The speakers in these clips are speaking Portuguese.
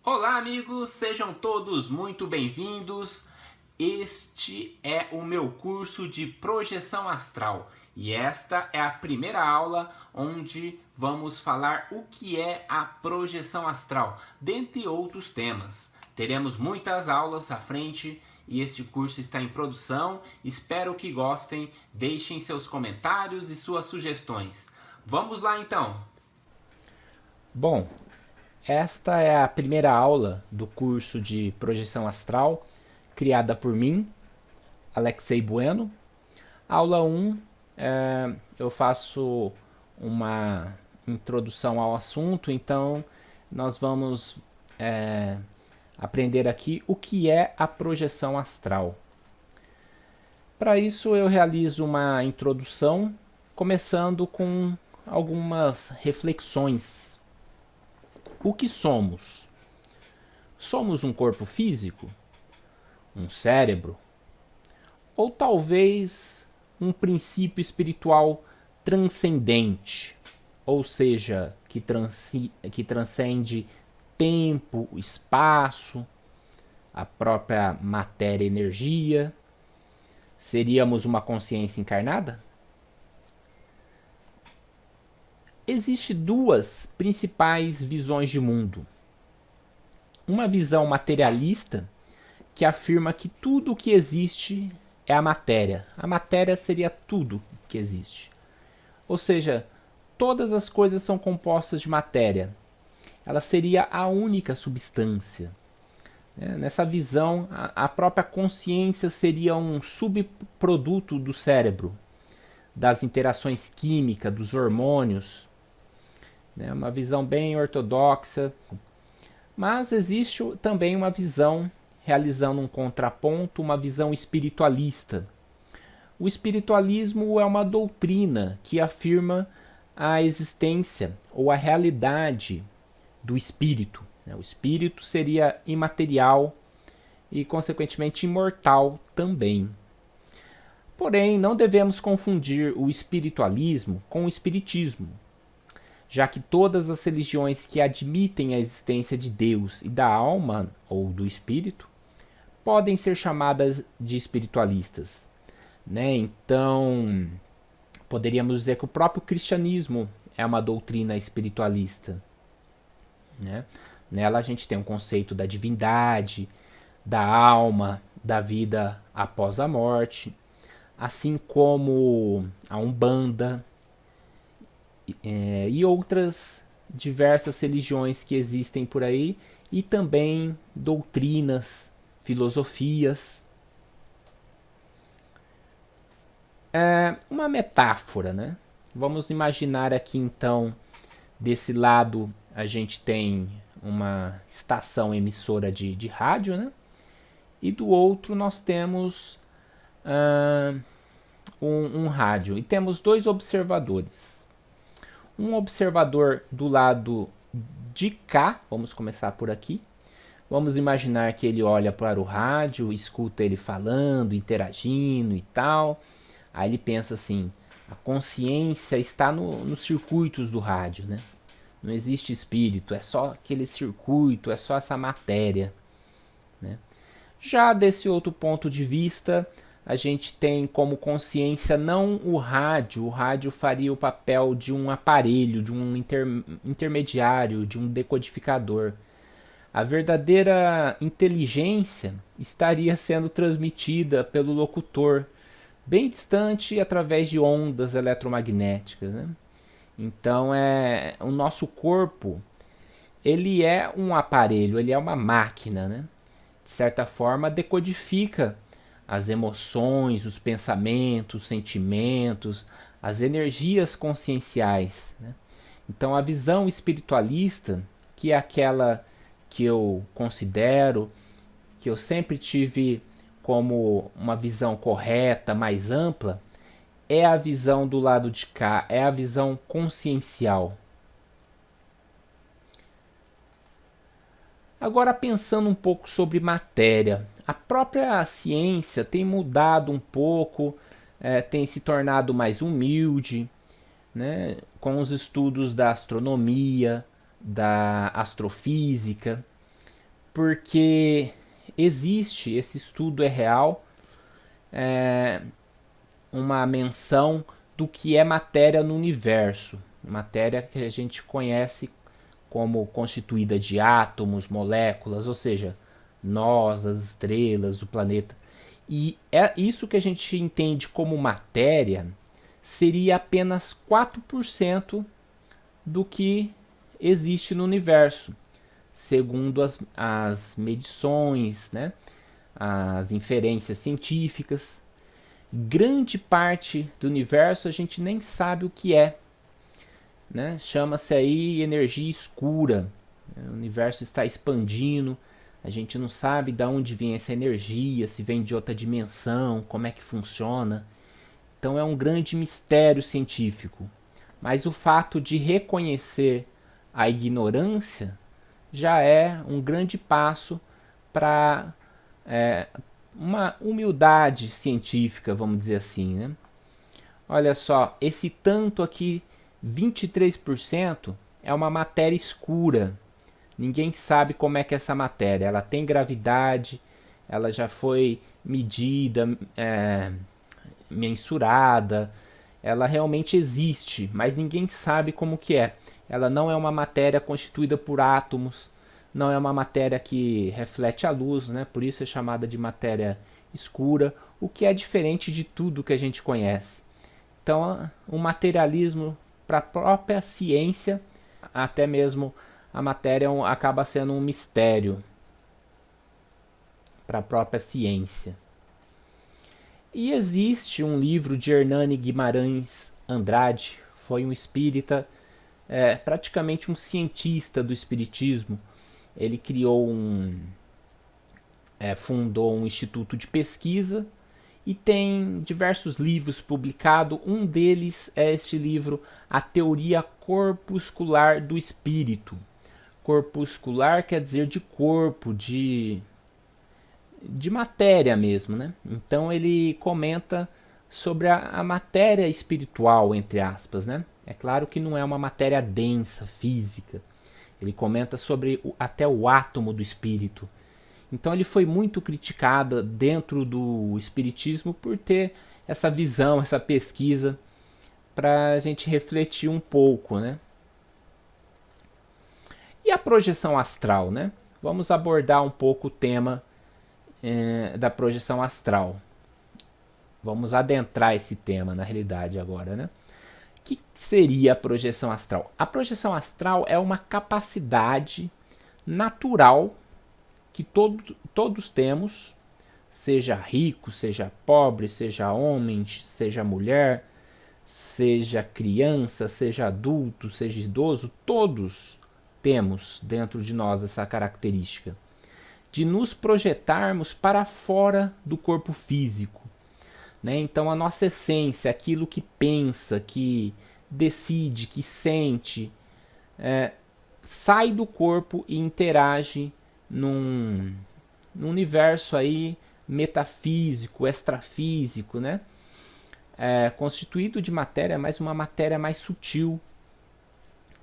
Olá, amigos, sejam todos muito bem-vindos. Este é o meu curso de projeção astral e esta é a primeira aula onde vamos falar o que é a projeção astral, dentre outros temas. Teremos muitas aulas à frente e este curso está em produção. Espero que gostem. Deixem seus comentários e suas sugestões. Vamos lá então! Bom, esta é a primeira aula do curso de projeção astral, criada por mim, Alexei Bueno. Aula 1, eu faço uma introdução ao assunto, então nós vamos aprender aqui o que é a projeção astral. Para isso eu realizo uma introdução, começando com algumas reflexões. O que somos? Somos um corpo físico? Um cérebro? Ou talvez um princípio espiritual transcendente, ou seja, que transcende tempo, espaço, a própria matéria e energia? Seríamos uma consciência encarnada? Existem duas principais visões de mundo. Uma visão materialista, que afirma que tudo o que existe é a matéria. A matéria seria tudo que existe. Ou seja, todas as coisas são compostas de matéria. Ela seria a única substância. Nessa visão, a própria consciência seria um subproduto do cérebro, das interações químicas, dos hormônios. Uma visão bem ortodoxa. Mas existe também uma visão, realizando um contraponto, uma visão espiritualista. O espiritualismo é uma doutrina que afirma a existência ou a realidade do espírito. O espírito seria imaterial e, consequentemente, imortal também. Porém, não devemos confundir o espiritualismo com o espiritismo, já que todas as religiões que admitem a existência de Deus e da alma ou do espírito podem ser chamadas de espiritualistas. Então, poderíamos dizer que o próprio cristianismo é uma doutrina espiritualista. Nela a gente tem um conceito da divindade, da alma, da vida após a morte, assim como a Umbanda e outras diversas religiões que existem por aí, e também doutrinas, filosofias. Uma metáfora, Vamos imaginar aqui então, desse lado a gente tem uma estação emissora de rádio, e do outro nós temos um rádio, e temos dois observadores. Um observador do lado de cá, vamos começar por aqui. Vamos imaginar que ele olha para o rádio, escuta ele falando, interagindo e tal. Aí ele pensa assim, a consciência está nos circuitos do rádio, Não existe espírito, é só aquele circuito, é só essa matéria. Já desse outro ponto de vista, a gente tem como consciência não o rádio faria o papel de um aparelho, de um intermediário, de um decodificador. A verdadeira inteligência estaria sendo transmitida pelo locutor, bem distante, através de ondas eletromagnéticas. Então, o nosso corpo, ele é um aparelho, ele é uma máquina, De certa forma, decodifica as emoções, os pensamentos, os sentimentos, as energias conscienciais. Então a visão espiritualista, que é aquela que eu considero, que eu sempre tive como uma visão correta, mais ampla, é a visão do lado de cá, é a visão consciencial. Agora, pensando um pouco sobre matéria, a própria ciência tem mudado um pouco, tem se tornado mais humilde, com os estudos da astronomia, da astrofísica. porque existe, esse estudo é real, uma menção do que é matéria no universo. Matéria que a gente conhece como constituída de átomos, moléculas, ou seja, nós, as estrelas, o planeta. E é isso que a gente entende como matéria seria apenas 4% do que existe no universo, segundo as medições, né, as inferências científicas. Grande parte do universo a gente nem sabe o que é, né? Chama-se aí energia escura. O universo está expandindo, a gente não sabe de onde vem essa energia, se vem de outra dimensão, como é que funciona. Então é um grande mistério científico. Mas o fato de reconhecer a ignorância já é um grande passo para uma humildade científica, vamos dizer assim, né? Olha só, esse tanto aqui, 23%, é uma matéria escura. Ninguém sabe como é que é essa matéria. Ela tem gravidade, ela já foi medida, mensurada, ela realmente existe, mas ninguém sabe como que é. Ela não é uma matéria constituída por átomos, não é uma matéria que reflete a luz, né? Por isso é chamada de matéria escura, o que é diferente de tudo que a gente conhece. Então, o materialismo para a própria ciência, até mesmo a matéria acaba sendo um mistério para a própria ciência. E existe um livro de Hernani Guimarães Andrade, foi um espírita, praticamente um cientista do espiritismo. Ele criou fundou um instituto de pesquisa e tem diversos livros publicados. Um deles é este livro, A Teoria Corpuscular do Espírito. Corpuscular quer dizer de corpo, de matéria mesmo, né? Então ele comenta sobre a matéria espiritual, entre aspas, né? É claro que não é uma matéria densa, física. Ele comenta sobre até o átomo do espírito. Então ele foi muito criticado dentro do espiritismo por ter essa visão, essa pesquisa, para a gente refletir um pouco, né? E a projeção astral, né? Vamos abordar um pouco o tema da projeção astral. Vamos adentrar esse tema na realidade agora, né? O que seria a projeção astral? A projeção astral é uma capacidade natural que todos temos, seja rico, seja pobre, seja homem, seja mulher, seja criança, seja adulto, seja idoso, todos temos dentro de nós essa característica de nos projetarmos para fora do corpo físico, né? Então a nossa essência, aquilo que pensa, que decide, que sente, sai do corpo e interage num universo aí metafísico, extrafísico, né? Constituído de matéria, mas uma matéria mais sutil,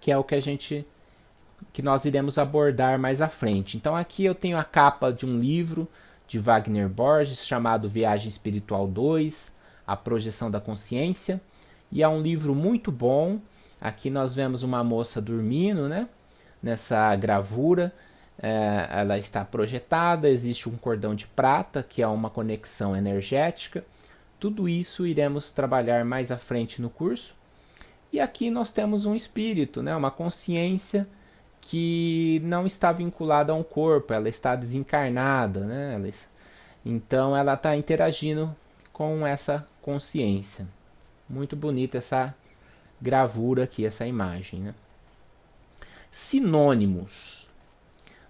que é o que nós iremos abordar mais à frente. Então aqui eu tenho a capa de um livro de Wagner Borges chamado Viagem Espiritual 2, A Projeção da Consciência, e é um livro muito bom. Aqui nós vemos uma moça dormindo, né? Nessa gravura, ela está projetada, existe um cordão de prata, que é uma conexão energética. Tudo isso iremos trabalhar mais à frente no curso. E aqui nós temos um espírito, né? Uma consciência que não está vinculada a um corpo, ela está desencarnada, né? Então ela está interagindo com essa consciência. Muito bonita essa gravura aqui, essa imagem, né? Sinônimos.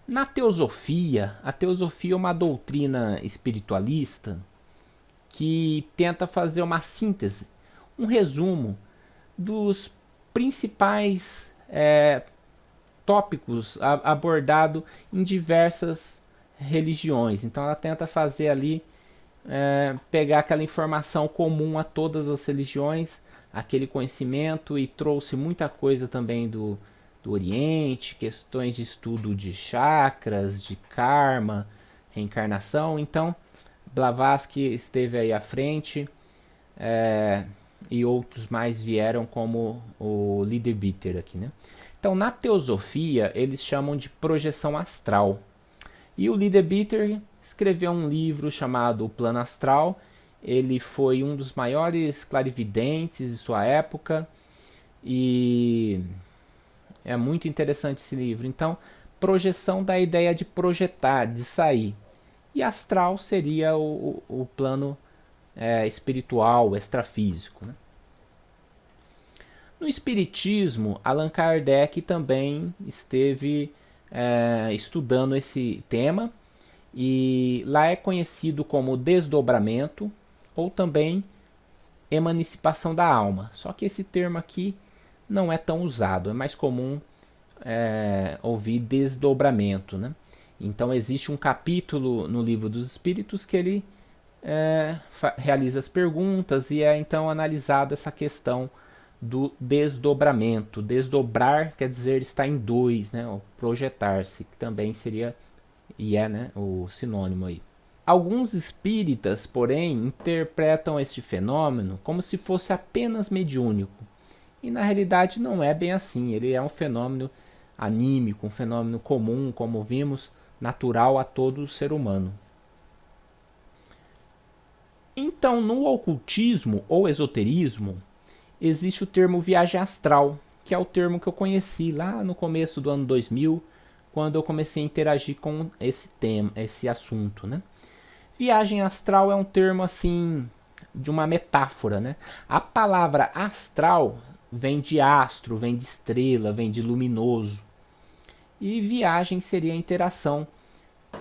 Na teosofia, a teosofia é uma doutrina espiritualista que tenta fazer uma síntese, um resumo dos principais tópicos abordados em diversas religiões. Então ela tenta fazer ali, pegar aquela informação comum a todas as religiões, aquele conhecimento, e trouxe muita coisa também do Oriente, questões de estudo de chakras, de karma, reencarnação. Então, Blavatsky esteve aí à frente, e outros mais vieram como o Leadbeater aqui, né? Então, na teosofia, eles chamam de projeção astral. E o Leadbeater escreveu um livro chamado O Plano Astral. Ele foi um dos maiores clarividentes de sua época e é muito interessante esse livro. Então, projeção da ideia de projetar, de sair. E astral seria o plano espiritual, extrafísico, né? No Espiritismo, Allan Kardec também esteve estudando esse tema, e lá é conhecido como desdobramento ou também emancipação da alma. Só que esse termo aqui não é tão usado, é mais comum ouvir desdobramento, né? Então existe um capítulo no Livro dos Espíritos que ele realiza as perguntas e é então analisado essa questão do desdobramento. Desdobrar quer dizer estar em dois, né? Ou projetar-se, que também seria né, o sinônimo aí. Alguns espíritas, porém, interpretam este fenômeno como se fosse apenas mediúnico. E na realidade não é bem assim. Ele é um fenômeno anímico, um fenômeno comum, como vimos, natural a todo ser humano. Então, no ocultismo ou esoterismo, existe o termo viagem astral, que é o termo que eu conheci lá no começo do ano 2000, quando eu comecei a interagir com esse tema, esse assunto, né? Viagem astral é um termo assim de uma metáfora, né? A palavra astral vem de astro, vem de estrela, vem de luminoso. E viagem seria a interação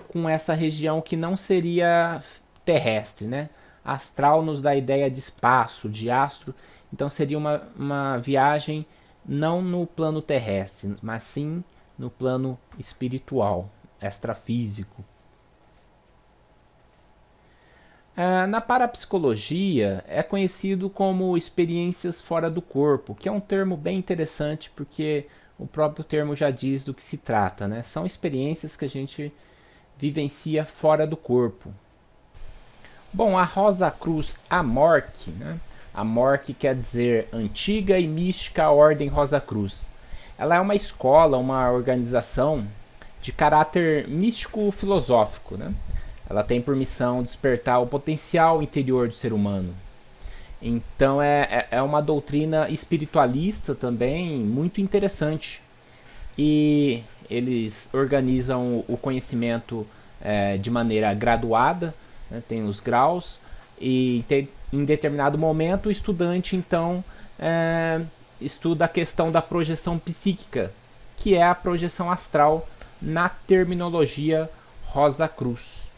com essa região que não seria terrestre, né? Astral nos dá a ideia de espaço, de astro. Então seria uma viagem não no plano terrestre, mas sim no plano espiritual, extrafísico. Na parapsicologia é conhecido como experiências fora do corpo, que é um termo bem interessante porque o próprio termo já diz do que se trata, né? São experiências que a gente vivencia fora do corpo. Bom, a Rosa Cruz Amorque, né? Amorque quer dizer Antiga e Mística Ordem Rosa Cruz. Ela é uma escola, uma organização de caráter místico-filosófico, né? Ela tem por missão despertar o potencial interior do ser humano. Então é uma doutrina espiritualista também muito interessante. E eles organizam o conhecimento de maneira graduada, né? Tem os graus, e em determinado momento o estudante então estuda a questão da projeção psíquica, que é a projeção astral na terminologia Rosa Cruz.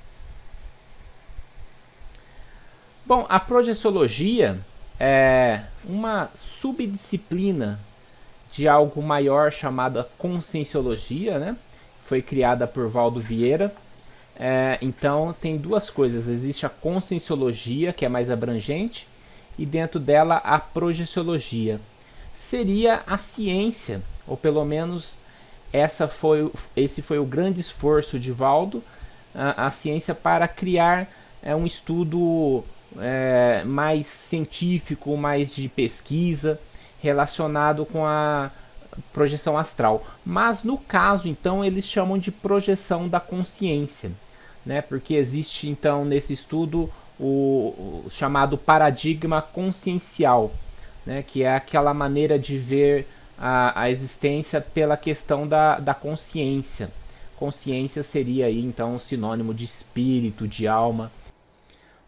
Bom, a projeciologia é uma subdisciplina de algo maior chamada conscienciologia, né? Foi criada por Valdo Vieira. Então tem duas coisas, existe a conscienciologia, que é mais abrangente, e dentro dela a projeciologia. Seria a ciência, ou pelo menos esse foi o grande esforço de Valdo, a ciência para criar um estudo mais científico, mais de pesquisa, relacionado com a projeção astral. Mas no caso, então, eles chamam de projeção da consciência, né? Porque existe, então, nesse estudo o chamado paradigma consciencial, né? Que é aquela maneira de ver a existência pela questão da consciência. Consciência seria aí, então, um sinônimo de espírito, de alma.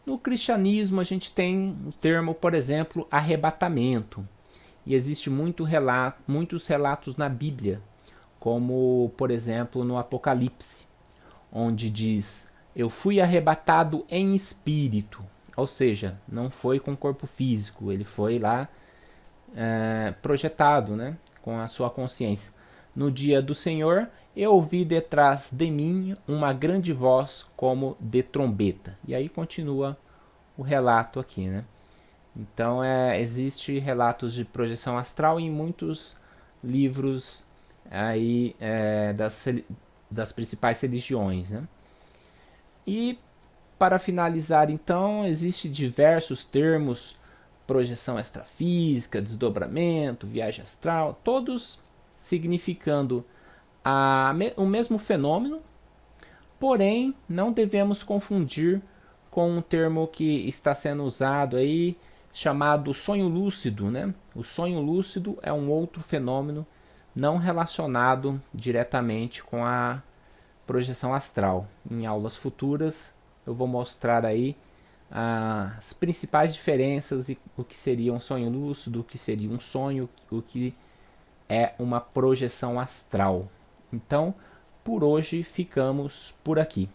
No cristianismo, a gente tem o termo, por exemplo, arrebatamento. E existe muitos relatos na Bíblia, como, por exemplo, no Apocalipse, onde diz: eu fui arrebatado em espírito. Ou seja, não foi com corpo físico, ele foi lá projetado, né, com a sua consciência. No dia do Senhor, eu ouvi detrás de mim uma grande voz como de trombeta. E aí continua o relato aqui, né? Então existe relatos de projeção astral em muitos livros aí das principais religiões, né? E para finalizar, então, existem diversos termos: projeção extrafísica, desdobramento, viagem astral, todos significando o mesmo fenômeno, porém não devemos confundir com um termo que está sendo usado aí, chamado sonho lúcido, né? O sonho lúcido é um outro fenômeno não relacionado diretamente com a projeção astral. Em aulas futuras eu vou mostrar aí as principais diferenças e o que seria um sonho lúcido, o que seria um sonho, o que é uma projeção astral. Então, por hoje ficamos por aqui.